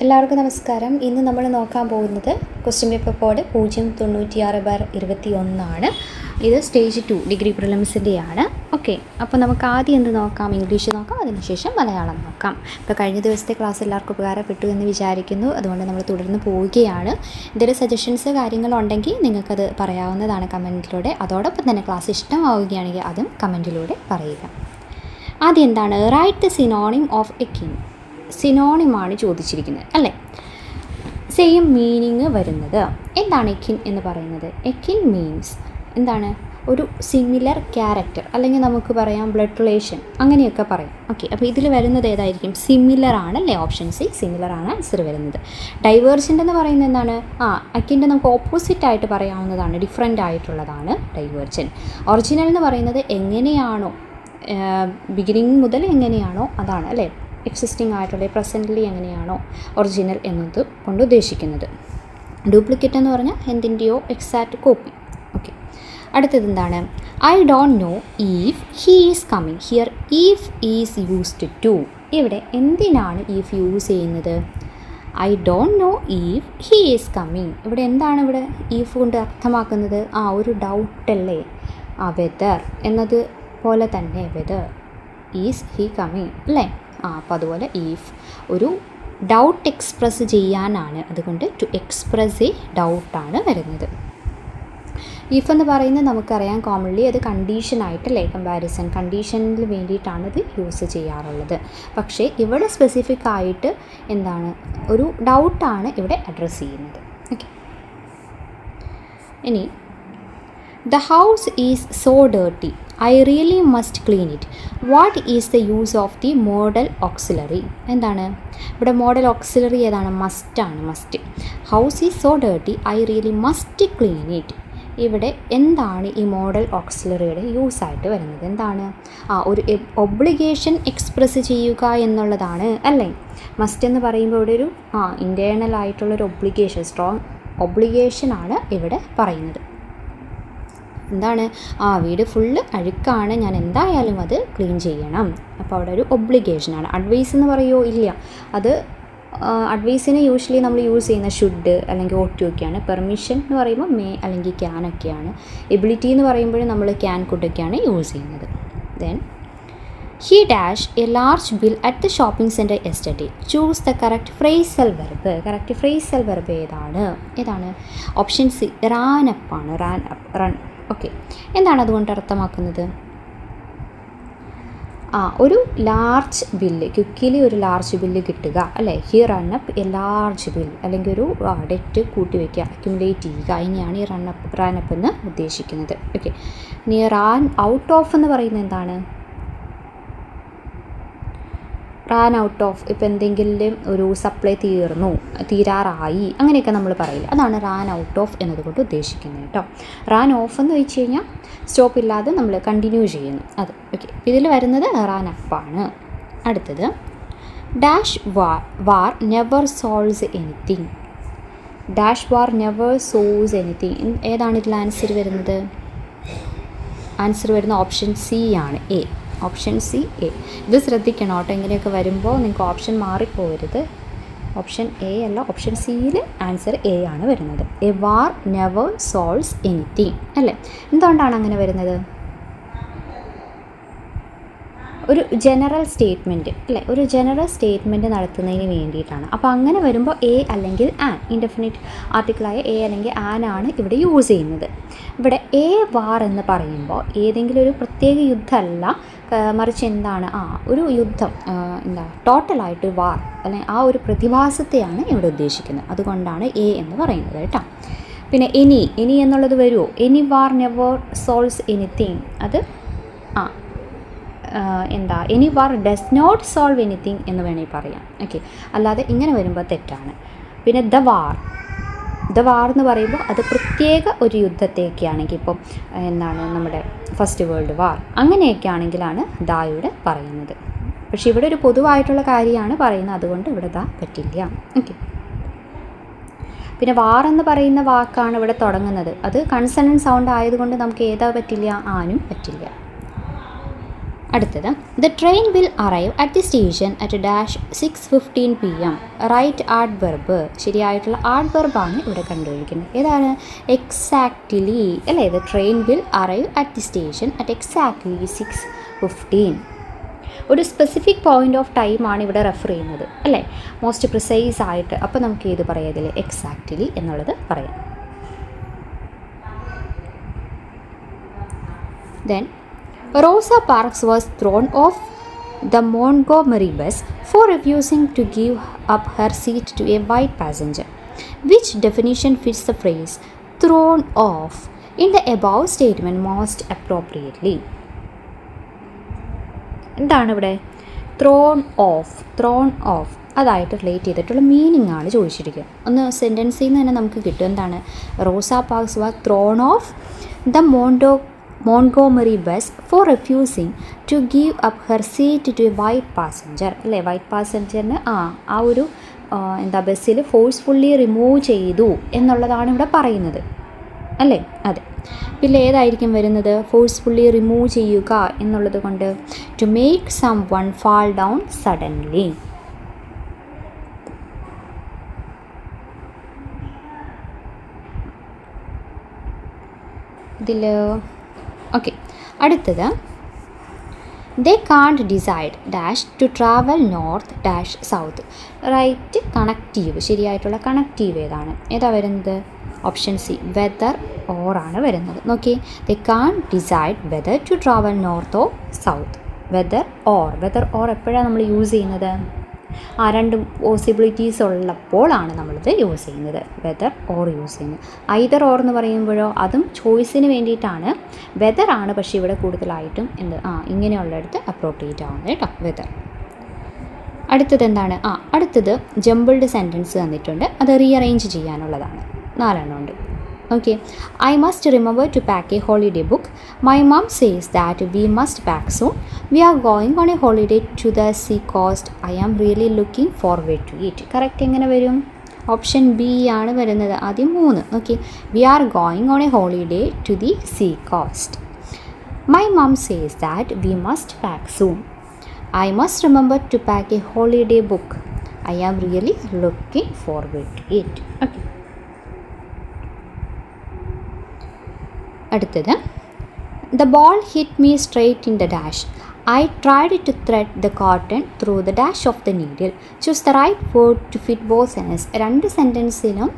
എല്ലാവർക്കും നമസ്കാരം. ഇന്ന് നമ്മൾ നോക്കാൻ പോകുന്നത് ക്വസ്റ്റ്യൻ പേപ്പർ കോഡ് 096/21 ഇത് സ്റ്റേജ് 2 ഡിഗ്രി പ്രിലിംസിൻ്റെയാണ്. ഓക്കെ, അപ്പോൾ നമുക്ക് ആദ്യം എന്ത് നോക്കാം? ഇംഗ്ലീഷ് നോക്കാം, അതിനുശേഷം മലയാളം നോക്കാം. ഇപ്പോൾ കഴിഞ്ഞ ദിവസത്തെ ക്ലാസ് എല്ലാവർക്കും ഉപകാരപ്പെട്ടു എന്ന് വിചാരിക്കുന്നു. അതുകൊണ്ട് നമ്മൾ തുടർന്ന് പോവുകയാണ്. എന്തെങ്കിലും സജഷൻസ് കാര്യങ്ങളുണ്ടെങ്കിൽ നിങ്ങൾക്കത് പറയാവുന്നതാണ് കമൻറ്റിലൂടെ. അതോടൊപ്പം തന്നെ ക്ലാസ് ഇഷ്ടമാവുകയാണെങ്കിൽ അതും കമൻറ്റിലൂടെ പറയുക. ആദ്യം എന്താണ്? Write the synonym of a king. സിനോണിമാണ് ചോദിച്ചിരിക്കുന്നത് അല്ലേ? സെയിം മീനിങ് വരുന്നത് എന്താണ് എക്കിൻ എന്ന് പറയുന്നത്? എക്കിൻ മീൻസ് എന്താണ്? ഒരു സിമിലർ ക്യാരക്ടർ, അല്ലെങ്കിൽ നമുക്ക് പറയാം ബ്ലഡ് റിലേഷൻ, അങ്ങനെയൊക്കെ പറയാം. ഓക്കെ, അപ്പോൾ ഇതിൽ വരുന്നത് ഏതായിരിക്കും? സിമിലർ ആണല്ലേ? ഓപ്ഷൻ സി, സിമിലർ ആണ് ആൻസർ വരുന്നത്. ഡൈവേർജൻ്റ് എന്ന് പറയുന്നത് എന്താണ്? എക്കിൻ്റെ നമുക്ക് ഓപ്പോസിറ്റായിട്ട് പറയാവുന്നതാണ്, ഡിഫറെൻ്റ് ആയിട്ടുള്ളതാണ് ഡൈവേർജൻ്റ്. ഒറിജിനൽ എന്ന് പറയുന്നത് എങ്ങനെയാണോ, ബിഗിനിങ് മുതൽ എങ്ങനെയാണോ അതാണ് അല്ലേ? എക്സിസ്റ്റിംഗ് ആയിട്ടുള്ള പ്രസൻ്റ്ലി എങ്ങനെയാണോ ഒറിജിനൽ എന്നത് കൊണ്ട് ഉദ്ദേശിക്കുന്നത്. ഡ്യൂപ്ലിക്കേറ്റ് എന്ന് പറഞ്ഞാൽ എന്തിൻ്റെയോ എക്സാക്റ്റ് കോപ്പി. ഓക്കെ, അടുത്തത് എന്താണ്? I don't know if he is coming. Here if is used to. ഇവിടെ എന്തിനാണ് ഈഫ് യൂസ് ചെയ്യുന്നത്? I don't know if he is coming. ഇവിടെ എന്താണ് ഇവിടെ ഈഫ് കൊണ്ട് അർത്ഥമാക്കുന്നത്? ഒരു ഡൗട്ടല്ലേ? വെദർ എന്നത് പോലെ തന്നെ വെദർ ഈസ് ഹീ കമ്മിങ് അല്ലേ? അപ്പോൾ അതുപോലെ ഈഫ് ഒരു ഡൗട്ട് എക്സ്പ്രസ് ചെയ്യാനാണ്, അതുകൊണ്ട് ടു എക്സ്പ്രസ് എ ഡൗട്ടാണ് വരുന്നത്. ഈഫ് എന്ന് പറയുന്നത് നമുക്കറിയാം കോമൺലി അത് കണ്ടീഷനായിട്ടല്ലേ, കമ്പാരിസൺ കണ്ടീഷനിൽ വേണ്ടിയിട്ടാണ് ഇത് യൂസ് ചെയ്യാറുള്ളത്. പക്ഷേ ഇവിടെ സ്പെസിഫിക് ആയിട്ട് എന്താണ്? ഒരു ഡൗട്ടാണ് ഇവിടെ അഡ്രസ്സ് ചെയ്യുന്നത്. ഓക്കെ, ഇനി the house is so dirty. I really must clean it. What is the use of the modal auxiliary? എന്താണ് ഇവിടെ മോഡൽ ഓക്സിലറി? ഏതാണ്? മസ്റ്റാണ്, must. House is so dirty, I really must clean it. ഇവിടെ എന്താണ് ഈ model ഓക്സിലറിയുടെ use ആയിട്ട് വരുന്നത്? എന്താണ്? ഒരു ഒബ്ലിഗേഷൻ എക്സ്പ്രസ് ചെയ്യുക എന്നുള്ളതാണ് അല്ലേ? മസ്റ്റ് എന്ന് പറയുമ്പോൾ ഇവിടെ ഒരു ഇൻറ്റേർണൽ ആയിട്ടുള്ളൊരു ഒബ്ലിഗേഷൻ, സ്ട്രോങ് ഒബ്ലിഗേഷനാണ് ഇവിടെ പറയുന്നത്. എന്താണ്? വീട് ഫുള്ള് അഴുക്കാണ്, ഞാൻ എന്തായാലും അത് ക്ലീൻ ചെയ്യണം. അപ്പോൾ അവിടെ ഒരു ഒബ്ലിഗേഷനാണ്. അഡ്വൈസ് എന്ന് പറയുമോ? ഇല്ല. അത് അഡ്വൈസിന് യൂഷ്വലി നമ്മൾ യൂസ് ചെയ്യുന്ന ഷുഡ് അല്ലെങ്കിൽ ഓട്ട് ഒക്കെയാണ്. പെർമിഷൻ എന്ന് പറയുമ്പോൾ മേ അല്ലെങ്കിൽ ക്യാൻ ഒക്കെയാണ്. എബിലിറ്റി എന്ന് പറയുമ്പോഴും നമ്മൾ ക്യാൻ കുഡൊക്കെയാണ് യൂസ് ചെയ്യുന്നത്. Then he dash a large bill at the shopping centre yesterday. Choose the correct phrasal verb. Correct phrasal verb ഏതാണ്? ഓപ്ഷൻ സി, റാൻ അപ്പാണ്. Ran up, run. ഓക്കെ, എന്താണ് അതുകൊണ്ട് അർത്ഥമാക്കുന്നത്? ഒരു ലാർജ് ബില്ല്, ക്വിക്കിലി ഒരു large bill കിട്ടുക അല്ലേ? He run up a large bill, അല്ലെങ്കിൽ ഒരു ഡെറ്റ് കൂട്ടി വയ്ക്കുക, അക്യുമുലേറ്റ് ചെയ്യുക. അതിനെയാണ് ഈ റാൻ അപ്പ് എന്ന് ഉദ്ദേശിക്കുന്നത്. ഓക്കെ, ഇനി റാൻ ഔട്ട് ഓഫ് എന്ന് പറയുന്നത് എന്താണ്? റാൻ ഔട്ട് ഓഫ്, ഇപ്പോൾ എന്തെങ്കിലും ഒരു സപ്ലൈ തീരാറായി അങ്ങനെയൊക്കെ നമ്മൾ പറയില്ല, അതാണ് റാൻ ഔട്ട് ഓഫ് എന്നതുകൊണ്ട് ഉദ്ദേശിക്കുന്നത് കേട്ടോ. റാൻ ഓഫ് എന്ന് വെച്ച് കഴിഞ്ഞാൽ സ്റ്റോപ്പ് ഇല്ലാതെ നമ്മൾ കണ്ടിന്യൂ ചെയ്യുന്നു അത്. ഓക്കെ, ഇതിൽ വരുന്നത് റാൻ അപ്പാണ്. അടുത്തത് ഡാഷ് വാർ നെവർ സോൾവ്സ് എനിത്തിങ്. ഡാഷ് വാർ നെവർ സോൾവ്സ് എനിത്തിങ്. ഏതാണ് ഇതിൽ ആൻസർ വരുന്നത്? ആൻസർ വരുന്ന ഓപ്ഷൻ സി ആണ്, എ. Option C, A. ഇത് ശ്രദ്ധിക്കണം കേട്ടോ, ഇങ്ങനെയൊക്കെ വരുമ്പോൾ നിങ്ങൾക്ക് ഓപ്ഷൻ മാറിപ്പോകരുത്. ഓപ്ഷൻ എ അല്ല, ഓപ്ഷൻ സിയിൽ ആൻസർ എ ആണ് വരുന്നത്. A war never solves anything അല്ലേ? എന്തുകൊണ്ടാണ് അങ്ങനെ വരുന്നത്? ഒരു ജനറൽ സ്റ്റേറ്റ്മെൻറ്റ് അല്ലേ? ഒരു ജനറൽ സ്റ്റേറ്റ്മെൻറ്റ് നടത്തുന്നതിന് വേണ്ടിയിട്ടാണ്. അപ്പോൾ അങ്ങനെ വരുമ്പോൾ എ അല്ലെങ്കിൽ ആൻ, ഇൻഡെഫിനിറ്റ് ആർട്ടിക്കിളായ എ അല്ലെങ്കിൽ ആൻ ആണ് ഇവിടെ യൂസ് ചെയ്യുന്നത്. ഇവിടെ എ വാർ എന്ന് പറയുമ്പോൾ ഏതെങ്കിലും ഒരു പ്രത്യേക യുദ്ധമല്ല, മറിച്ച് എന്താണ്? ഒരു യുദ്ധം, ടോട്ടലായിട്ട് വാർ അല്ലെങ്കിൽ ഒരു പ്രതിഭാസത്തെയാണ് ഇവിടെ ഉദ്ദേശിക്കുന്നത്. അതുകൊണ്ടാണ് എ എന്ന് പറയുന്നത് കേട്ടോ. പിന്നെ എനി എന്നുള്ളത് വരുമോ? Any war never solves anything. അത് any war does not solve anything എന്ന് വേണമെങ്കിൽ പറയാം. ഓക്കെ, അല്ലാതെ ഇങ്ങനെ വരുമ്പോൾ തെറ്റാണ്. പിന്നെ ദ വാർ എന്ന് പറയുമ്പോൾ അത് പ്രത്യേക ഒരു യുദ്ധത്തെയൊക്കെ ആണെങ്കിൽ, ഇപ്പം നമ്മുടെ ഫസ്റ്റ് വേൾഡ് വാർ അങ്ങനെയൊക്കെ ആണെങ്കിലാണ് ദായുടെ പറയുന്നത്. പക്ഷേ ഇവിടെ ഒരു പൊതുവായിട്ടുള്ള കാര്യമാണ് പറയുന്നത്, അതുകൊണ്ട് ഇവിടെ ദാ പറ്റില്ല. ഓക്കെ, പിന്നെ വാർ എന്ന് പറയുന്ന വാക്കാണ് ഇവിടെ തുടങ്ങുന്നത്. അത് കൺസണൻറ്റ് സൗണ്ട് ആയതുകൊണ്ട് നമുക്ക് ഏതാ പറ്റില്ല? ആനും പറ്റില്ല. അടുത്തത് the train will arrive at the station at dash 6:15 PM. Right adverb. ശരിയായിട്ടുള്ള ആഡ് വെർബാണ് ഇവിടെ കണ്ടുപിടിക്കുന്നത്. ഏതാണ്? എക്സാക്ട്ലി അല്ലേ? The train will arrive at the station at exactly 6:15. ഒരു സ്പെസിഫിക് പോയിൻ്റ് ഓഫ് ടൈമാണ് ഇവിടെ റെഫർ ചെയ്യുന്നത് അല്ലേ? മോസ്റ്റ് പ്രിസൈസ് ആയിട്ട്. അപ്പോൾ നമുക്ക് ഏത് പറയാം ഇതിൽ? എക്സാക്ട്ലി എന്നുള്ളത് പറയാം. Then Rosa Parks was thrown off the Montgomery bus for refusing to give up her seat to a white passenger. Which definition fits the phrase thrown off in the above statement most appropriately? എന്താണ് ഇവിടെ? Thrown off അതായിട്ട് relate ചെയ്തിട്ടുള്ള meaning ആണ് ചോദിച്ചിരിക്കുക. ഒന്ന് സെൻറ്റൻസിൽ നിന്ന് തന്നെ നമുക്ക് കിട്ടും. എന്താണ്? Rosa Parks was thrown off the Montgomery bus for refusing to give up her seat to a white passenger അല്ലേ? വൈറ്റ് പാസഞ്ചറിന് ആ ഒരു ബസ്സിൽ ഫോഴ്സ്ഫുള്ളി റിമൂവ് ചെയ്തു എന്നുള്ളതാണ് ഇവിടെ പറയുന്നത് അല്ലേ? അതെ. പിന്നെ ഏതായിരിക്കും വരുന്നത്? ഫോഴ്സ്ഫുള്ളി റിമൂവ് ചെയ്യുക എന്നുള്ളത് കൊണ്ട് to make someone fall down suddenly. ഇതിൽ ഓക്കെ. അടുത്തത് they can't decide dash to travel north dash south. Right connective. ശരിയായിട്ടുള്ള കണക്റ്റീവ് ഏതാ വരുന്നത്? ഓപ്ഷൻ സി, വെദർ ഓർ ആണ് വരുന്നത്. നോക്കി, they can't decide whether to travel north or south. Whether or എപ്പോഴാണ് നമ്മൾ യൂസ് ചെയ്യുന്നത്? രണ്ട് പോസിബിലിറ്റീസ് ഉള്ളപ്പോഴാണ് നമ്മളിത് യൂസ് ചെയ്യുന്നത്. വെദർ ഓർ യൂസ് ചെയ്യുന്നത്. ഐദർ ഓർ എന്ന് പറയുമ്പോഴോ അതും ചോയ്സിന് വേണ്ടിയിട്ടാണ്. വെദർ ആണ് പക്ഷേ ഇവിടെ കൂടുതലായിട്ടും ഇങ്ങനെയുള്ളിടത്ത് അപ്രോപ്രിയേറ്റ് ആവുന്നത് കേട്ടോ, വെദർ. അടുത്തത് എന്താണ്? അടുത്തത് ജംബിൾഡ് സെൻറ്റൻസ് തന്നിട്ടുണ്ട്. അത് റീഅറേഞ്ച് ചെയ്യാനുള്ളതാണ്. 4 ഉണ്ട്. Okay, I must remember to pack a holiday book. My mom says that we must pack soon. We are going on a holiday to the sea coast. I am really looking forward to it. Correct എങ്ങനെ വരും? Option B ആണ് വരുന്നത്. ആദ്യം 3. Okay, we are going on a holiday to the sea coast. My mom says that we must pack soon. I must remember to pack a holiday book. I am really looking forward to it. Okay. അടുത്തത് the ball hit me straight in the dash. I tried to thread the cotton through the dash of the needle. Choose the right word to fit both sentence. 2 സെൻറ്റൻസിലും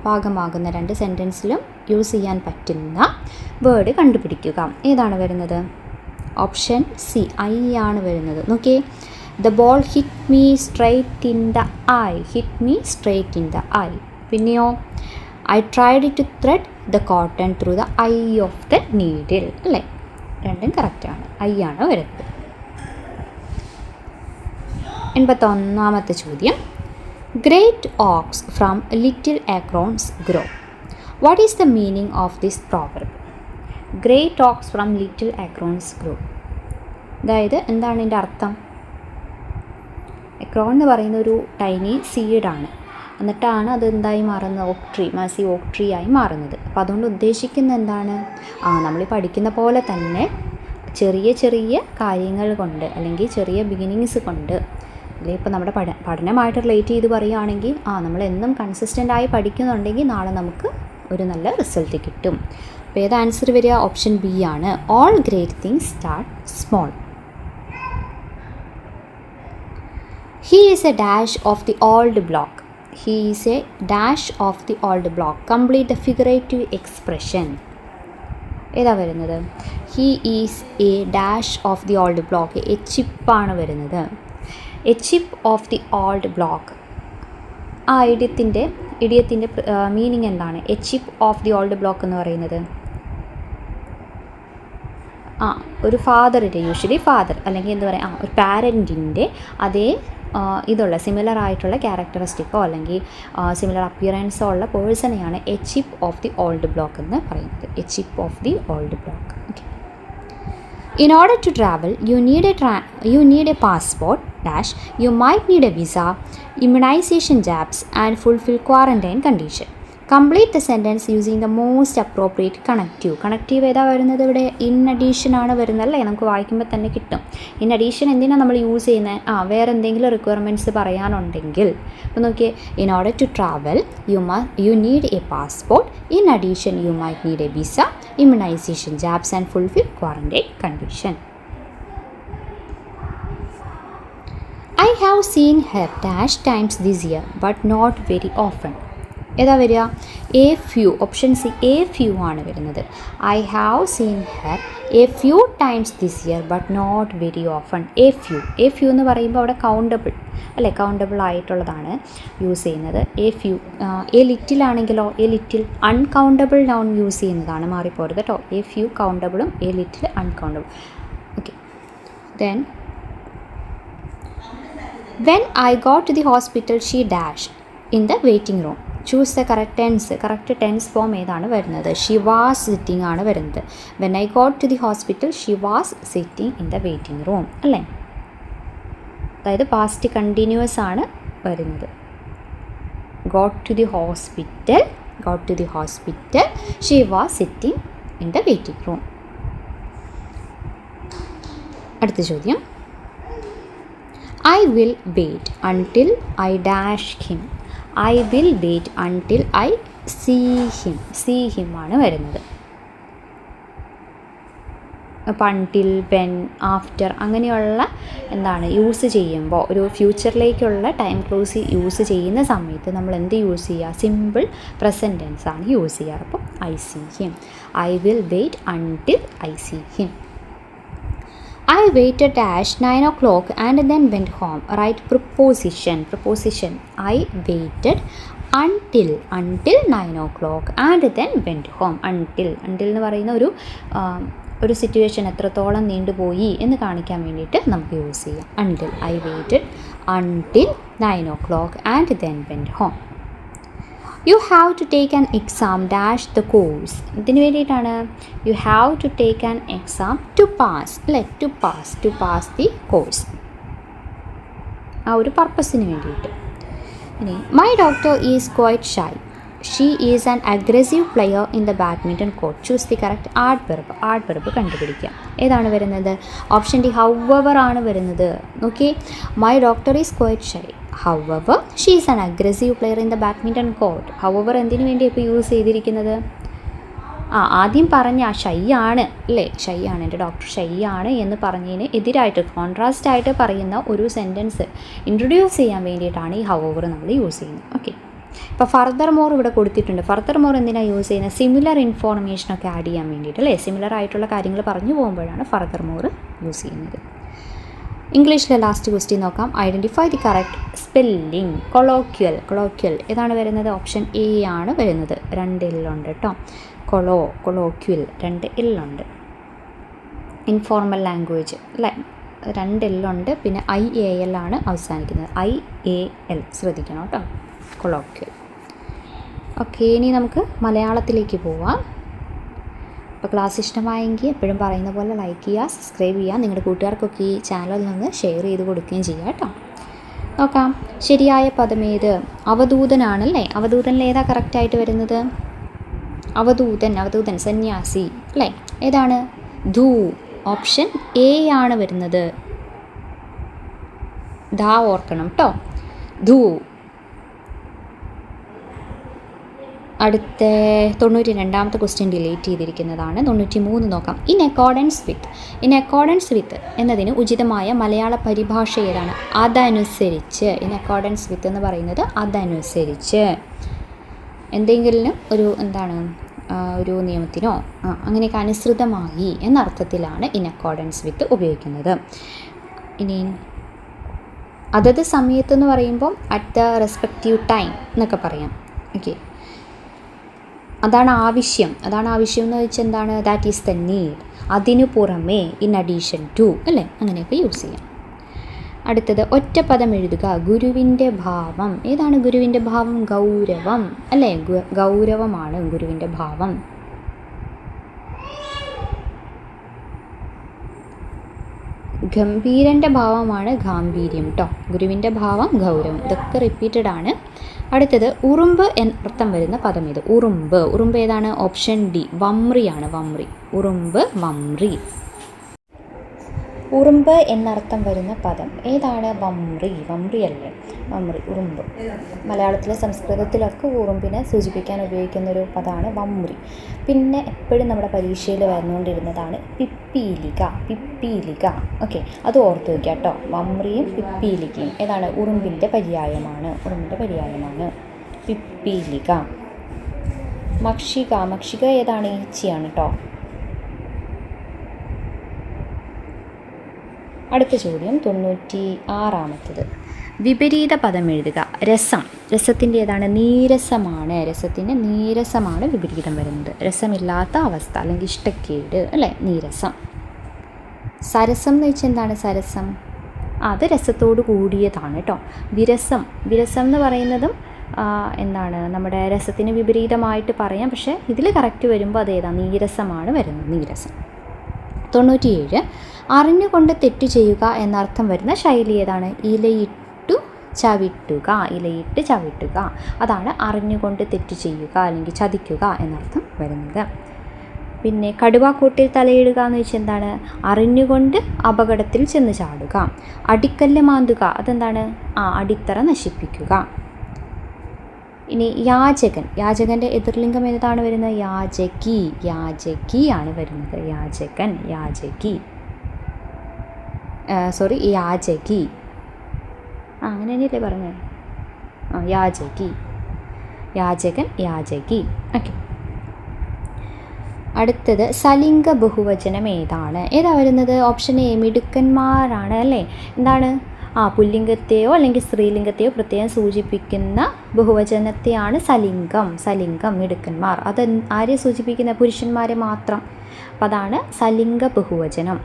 പാകമാകുന്ന 2 സെൻറ്റൻസിലും use ചെയ്യാൻ പറ്റുന്ന word കണ്ടുപിടിക്കുക. ഏതാണ് വരുന്നത്? Option C, I ആണ് വരുന്നത്. നോക്കിയേ, the ball hit me straight in the eye. Hit me straight in the eye. പിന്നെയോ I tried to thread the cotton through the eye of the needle അല്ലേ? രണ്ടും കറക്റ്റാണ്. ഐ ആണ് വരുന്നത്. 81ാമത്തെ ചോദ്യം. Great oaks from little acorns grow. What is the meaning of this proverb? Great oaks from little acorns grow. അതായത് എന്താണ് ഇതിൻ്റെ അർത്ഥം? എക്രോൺ എന്ന് പറയുന്ന ഒരു ടൈനി സീഡാണ്. എന്നിട്ടാണ് അത് എന്തായി മാറുന്നത്? ഓക്ക് ട്രീ, മാസി ഓക്ക് ട്രീ ആയി മാറുന്നത്. അപ്പോൾ അതുകൊണ്ട് ഉദ്ദേശിക്കുന്നത് എന്താണ്? നമ്മൾ പഠിക്കുന്ന പോലെ തന്നെ ചെറിയ ചെറിയ കാര്യങ്ങൾ കൊണ്ട് അല്ലെങ്കിൽ ചെറിയ ബിഗിനിങ്സ് കൊണ്ട് അല്ലെങ്കിൽ ഇപ്പോൾ നമ്മുടെ പഠനമായിട്ട് റിലേറ്റ് ചെയ്ത് പറയുകയാണെങ്കിൽ നമ്മൾ എന്നും കൺസിസ്റ്റൻ്റായി പഠിക്കുന്നുണ്ടെങ്കിൽ നാളെ നമുക്ക് ഒരു നല്ല റിസൾട്ട് കിട്ടും. അപ്പോൾ ഏത് ആൻസർ വരിക? ഓപ്ഷൻ ബി ആണ്. All great things start small. He is A dash of the old block. He is a dash of the old block. Complete the figurative expression. ഏതാ വരുന്നത്? He is a dash of the old block. A chip ആണ് വരുന്നത്. A chip of the old block. ഇഡിയത്തിൻ്റെ meaning എന്താണ്? A chip of the old block എന്ന് പറയുന്നത് ഒരു ഫാദറിൻ്റെ, usually father അല്ലെങ്കിൽ എന്താ പറയുക, ഒരു പാരൻറ്റിൻ്റെ അതേ ഇതുള്ള സിമിലർ ആയിട്ടുള്ള ക്യാരക്ടറിസ്റ്റിക്കോ അല്ലെങ്കിൽ സിമിലർ അപ്പിയറൻസോ ഉള്ള പേഴ്സണെയാണ് a chip of the old block എന്ന് പറയുന്നത്. A chip of the old block. Okay. In order to travel you need a passport dash. You might need a visa, immunisation jabs and fulfil quarantine condition. Complete the sentence using the most appropriate connective. Connective ഏതാ വരുന്നത് ഇവിടെ? In addition ആണ് വരുന്നത് അല്ലേ? നമുക്ക് വായിക്കുമ്പോൾ തന്നെ കിട്ടും. ഇൻ അഡീഷൻ എന്തിനാണ് നമ്മൾ യൂസ് ചെയ്യുന്നത്? വേറെ എന്തെങ്കിലും റിക്വയർമെൻറ്റ്സ് പറയാനുണ്ടെങ്കിൽ. അപ്പോൾ നോക്കിയേ, in order to travel you need a passport. In addition you might need a visa, immunisation, jabs and fulfil quarantine condition. I have seen her dash times this year but not very often. ഏതാ വരിക? A few. Option C a few ആണ് വരുന്നത്. I have seen her a few times this year but not very often. A few. A few എന്ന് പറയുമ്പോൾ അവിടെ countable അല്ലേ? Countable ആയിട്ടുള്ളതാണ് use ചെയ്യുന്നത്. A few. എ ലിറ്റിൽ ആണെങ്കിലോ? A little uncountable noun use ചെയ്യുന്നതാണ്, മാറിപ്പോരുത് കേട്ടോ. എ ഫ്യൂ കൗണ്ടബിളും a little uncountable. Okay. Then when I got to the hospital she dash in the waiting room. Choose the correct tense. Correct tense form ഏതാണ് വരുന്നത്? She was sitting ആണ് വരുന്നത്. when I got to the hospital she was sitting in the waiting room അല്ലേ? അതായത് past continuous ആണ് വരുന്നത്. got to the hospital she was sitting in the waiting room. അടുത്ത ചോദ്യം, I will wait until I dash him. I will wait until I see him. See him ആണ് വരുന്നത്. അപ്പോൾ until, when, after അങ്ങനെയുള്ള എന്താണ് use ചെയ്യുമ്പോൾ ഒരു ഫ്യൂച്ചറിലേക്കുള്ള time close use ചെയ്യുന്ന സമയത്ത് നമ്മൾ എന്ത് യൂസ് ചെയ്യുക? സിമ്പിൾ പ്രസൻറ്റ് ടെൻസ് ആണ് യൂസ് ചെയ്യാറ്. അപ്പോൾ I see him. I will wait until I see him. I waited dash 9 o'clock and then went home. Write preposition. I waited until 9 o'clock and then went home. until എന്ന് പറയുന്ന ഒരു situation എത്രത്തോളം നീണ്ടുപോയി എന്ന് കാണിക്കാൻ വേണ്ടിയിട്ട് നമുക്ക് യൂസ് ചെയ്യാം. until. I waited until 9 o'clock and then went home. You have to take an exam dash the course. ഇതിന് വേണ്ടിയിട്ടാണ് you have to take an exam to pass അല്ലേ? to pass the course. ആ ഒരു പർപ്പസിന് വേണ്ടിയിട്ട്. ഇനി my doctor is quite shy. She is an aggressive player in the badminton court. Choose the correct adverb കണ്ടുപിടിക്കുക. ഏതാണ് വരുന്നത്? ഓപ്ഷൻ ഡി however ആണ് വരുന്നത്. നോക്കിയേ, my doctor is quite shy. However, she is an aggressive player in the badminton court. However എന്തിനു വേണ്ടി ഇപ്പോൾ use ചെയ്തിരിക്കുന്നത്? ആദ്യം പറഞ്ഞ ഷൈ ആണ് അല്ലേ? ഷൈ ആണ്, എൻ്റെ ഡോക്ടർ ഷൈ ആണ് എന്ന് പറഞ്ഞതിന് എതിരായിട്ട് കോൺട്രാസ്റ്റ് ആയിട്ട് പറയുന്ന ഒരു സെൻറ്റൻസ് ഇൻട്രൊഡ്യൂസ് ചെയ്യാൻ വേണ്ടിയിട്ടാണ് ഈ however നമ്മൾ യൂസ് ചെയ്യുന്നത്. ഓക്കെ. ഇപ്പോൾ ഫർദർ മോർ ഇവിടെ കൊടുത്തിട്ടുണ്ട്. ഫർദർ മോർ എന്തിനാണ് യൂസ് ചെയ്യുന്നത്? സിമിലർ ഇൻഫോർമേഷനൊക്കെ ആഡ് ചെയ്യാൻ വേണ്ടിയിട്ട് അല്ലേ? സിമിലർ ആയിട്ടുള്ള കാര്യങ്ങൾ പറഞ്ഞു പോകുമ്പോഴാണ് ഫർദർ മോർ യൂസ് ചെയ്യുന്നത്. ഇംഗ്ലീഷിലെ ലാസ്റ്റ് ക്വസ്റ്റ്യൻ നോക്കാം. Identify the correct spelling. Colloquial ഏതാണ് വരുന്നത്? ഓപ്ഷൻ എ ആണ് വരുന്നത്. 2 എല്ലുണ്ട് കേട്ടോ. കൊളോക്യൽ 2 എല്ലുണ്ട്. ഇൻഫോർമൽ ലാംഗ്വേജ് അല്ലേ? 2 എല്ലുണ്ട്. പിന്നെ IAL ആണ് അവസാനിക്കുന്നത്. IAL ശ്രദ്ധിക്കണം കേട്ടോ. കൊളോക്യൽ. ഓക്കെ, ഇനി നമുക്ക് മലയാളത്തിലേക്ക് പോവാം. അപ്പോൾ ക്ലാസ് ഇഷ്ടമായെങ്കിൽ എപ്പോഴും പറയുന്ന പോലെ ലൈക്ക് ചെയ്യുക, സബ്സ്ക്രൈബ് ചെയ്യുക, നിങ്ങളുടെ കൂട്ടുകാർക്കൊക്കെ ഈ ചാനലിൽ നിന്ന് ഷെയർ ചെയ്ത് കൊടുക്കുകയും ചെയ്യുക കേട്ടോ. നോക്കാം, ശരിയായ പദം ഏത്? അവധൂതനാണല്ലേ? അവധൂതനിൽ ഏതാ കറക്റ്റായിട്ട് വരുന്നത്? അവധൂതൻ സന്യാസി അല്ലേ? ഏതാണ്? ധൂ. ഓപ്ഷൻ എ ആണ് വരുന്നത്. ധാ ഓർക്കണം കേട്ടോ. ധൂ. അടുത്ത 92ാമത്തെ ക്വസ്റ്റ്യൻ ഡിലീറ്റ് ചെയ്തിരിക്കുന്നതാണ്. 93 നോക്കാം. ഇൻ അക്കോർഡൻസ് വിത്ത് എന്നതിന് ഉചിതമായ മലയാള പരിഭാഷ ഏതാണ്? അതനുസരിച്ച്. ഇൻ അക്കോർഡൻസ് വിത്ത് എന്ന് പറയുന്നത് അതനുസരിച്ച്. എന്തെങ്കിലും ഒരു നിയമത്തിനോ അങ്ങനെയൊക്കെ അനുസൃതമായി എന്നർത്ഥത്തിലാണ് ഇൻ അക്കോർഡൻസ് വിത്ത് ഉപയോഗിക്കുന്നത്. ഇനി അതത് സമയത്തെന്ന് പറയുമ്പോൾ അറ്റ് ദ റെസ്പെക്റ്റീവ് ടൈം എന്നൊക്കെ പറയാം. ഓക്കെ, അതാണ് ആവശ്യം എന്ന് വെച്ചാൽ എന്താണ്? That is the need. അതിനു പുറമേ, ഇൻ അഡീഷൻ ടു അല്ലേ? അങ്ങനെയൊക്കെ യൂസ് ചെയ്യാം. അടുത്തത് ഒറ്റപ്പദം എഴുതുക. ഗുരുവിൻ്റെ ഭാവം ഏതാണ്? ഗുരുവിൻ്റെ ഭാവം ഗൗരവം അല്ലേ? ഗൗരവമാണ് ഗുരുവിൻ്റെ ഭാവം. ഗംഭീരൻ്റെ ഭാവമാണ് ഗാംഭീര്യം കേട്ടോ. ഗുരുവിൻ്റെ ഭാവം ഗൗരവം. ഇതൊക്കെ റിപ്പീറ്റഡ് ആണ്. അടുത്തത് ഉറുമ്പ് എന്നർത്ഥം വരുന്ന പദം ഏത്? ഉറുമ്പ്. ഉറുമ്പ് ഏതാണ്? ഓപ്ഷൻ ഡി വമ്രിയാണ്. വമ്രി. ഉറുമ്പ് വമ്രി. ഉറുമ്പ് എന്നർത്ഥം വരുന്ന പദം ഏതാണ്? വമ്രി. വമ്രി അല്ലേ? വമ്രി. ഉറുമ്പ്. മലയാളത്തിലെ സംസ്കൃതത്തിലൊക്കെ ഉറുമ്പിനെ സൂചിപ്പിക്കാൻ ഉപയോഗിക്കുന്നൊരു പദമാണ് വമ്രി. പിന്നെ എപ്പോഴും നമ്മുടെ പരീക്ഷയിൽ വരുന്നുകൊണ്ടിരുന്നതാണ് പിപ്പീലിക. പിപ്പീലിക. ഓക്കെ, അത് ഓർത്ത് വയ്ക്കുക കേട്ടോ. വമ്രിയും പിപ്പീലികയും ഏതാണ്? ഉറുമ്പിൻ്റെ പര്യായമാണ്. ഉറുമ്പിൻ്റെ പര്യായമാണ് പിപ്പീലിക. മക്ഷിക. മക്ഷിക ഏതാണ്? ഈച്ചയാണ് കേട്ടോ. അടുത്ത ചോദ്യം 96. വിപരീത പദം എഴുതുക. രസം. രസത്തിൻ്റെ ഏതാണ്? നീരസമാണ്. രസത്തിൻ്റെ നീരസമാണ് വിപരീതം വരുന്നത്. രസമില്ലാത്ത അവസ്ഥ അല്ലെങ്കിൽ ഇഷ്ടക്കേട് അല്ലേ? നീരസം. സരസം എന്ന് വെച്ചാൽ എന്താണ്? സരസം അത് രസത്തോട് കൂടിയതാണ് കേട്ടോ. വിരസം. വിരസം എന്ന് പറയുന്നതും എന്താണ്? നമ്മുടെ രസത്തിന് വിപരീതമായിട്ട് പറയാം. പക്ഷേ ഇതിൽ കറക്റ്റ് വരുമ്പോൾ അതേതാണ്? നീരസമാണ് വരുന്നത്. നീരസം. 97. അറിഞ്ഞുകൊണ്ട് തെറ്റ് ചെയ്യുക എന്നർത്ഥം വരുന്ന ശൈലി ഏതാണ്? ഇലയിട്ടു ചവിട്ടുക. ഇലയിട്ട് ചവിട്ടുക. അതാണ് അറിഞ്ഞുകൊണ്ട് തെറ്റ് ചെയ്യുക അല്ലെങ്കിൽ ചതിക്കുക എന്നർത്ഥം വരുന്നത്. പിന്നെ കടുവാക്കൂട്ടിൽ തലയിടുക എന്ന് വെച്ചാൽ എന്താണ്? അറിഞ്ഞുകൊണ്ട് അപകടത്തിൽ ചെന്ന് ചാടുക. അടിക്കല്ല് മാന്തുക. അതെന്താണ്? അടിത്തറ നശിപ്പിക്കുക. ഇനി യാചകൻ. യാചകൻ്റെ എതിർലിംഗം ഏതാണ് വരുന്നത്? യാചകി. യാചകി ആണ് വരുന്നത്. യാചകൻ. യാചകി. യാചകി. അങ്ങനെ തന്നെയല്ലേ പറഞ്ഞത്? യാചകി. യാചകൻ. യാചകി. ഓക്കെ. അടുത്തത് സലിംഗ ബഹുവചനം ഏതാണ്? ഏതാ വരുന്നത്? ഓപ്ഷൻ എ മിടുക്കന്മാരാണ് അല്ലേ? എന്താണ്? പുല്ലിംഗത്തെയോ അല്ലെങ്കിൽ സ്ത്രീലിംഗത്തെയോ പ്രത്യേകം സൂചിപ്പിക്കുന്ന ബഹുവചനത്തെയാണ് സലിംഗം. സലിംഗം. മിടുക്കന്മാർ. അത് ആരെ സൂചിപ്പിക്കുന്ന? പുരുഷന്മാരെ മാത്രം. അപ്പം അതാണ് സലിംഗ ബഹുവചനം.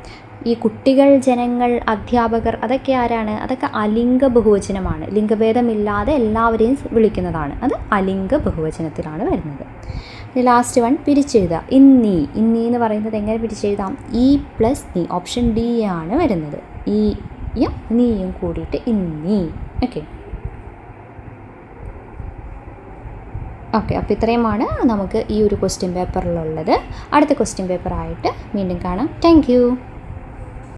ഈ കുട്ടികൾ, ജനങ്ങൾ, അധ്യാപകർ അതൊക്കെ ആരാണ്? അതൊക്കെ അലിംഗ ബഹുവചനമാണ്. ലിംഗഭേദമില്ലാതെ എല്ലാവരെയും വിളിക്കുന്നതാണ്. അത് അലിംഗ ബഹുവചനത്തിലാണ് വരുന്നത്. ലാസ്റ്റ് വൺ പിരിച്ചെഴുതുക. ഇന്നീ. ഇന്നീ എന്ന് പറയുന്നത് എങ്ങനെ പിരിച്ചെഴുതാം? ഈ പ്ലസ് നീ. ഓപ്ഷൻ ഡി ആണ് വരുന്നത്. ഈയും നീയും കൂടിയിട്ട് ഇന്നീ. ഓക്കെ. അപ്പോൾ ഇത്രയുമാണ് നമുക്ക് ഈ ഒരു ക്വസ്റ്റ്യൻ പേപ്പറിലുള്ളത്. അടുത്ത ക്വസ്റ്റ്യൻ പേപ്പറായിട്ട് വീണ്ടും കാണാം. Thank you.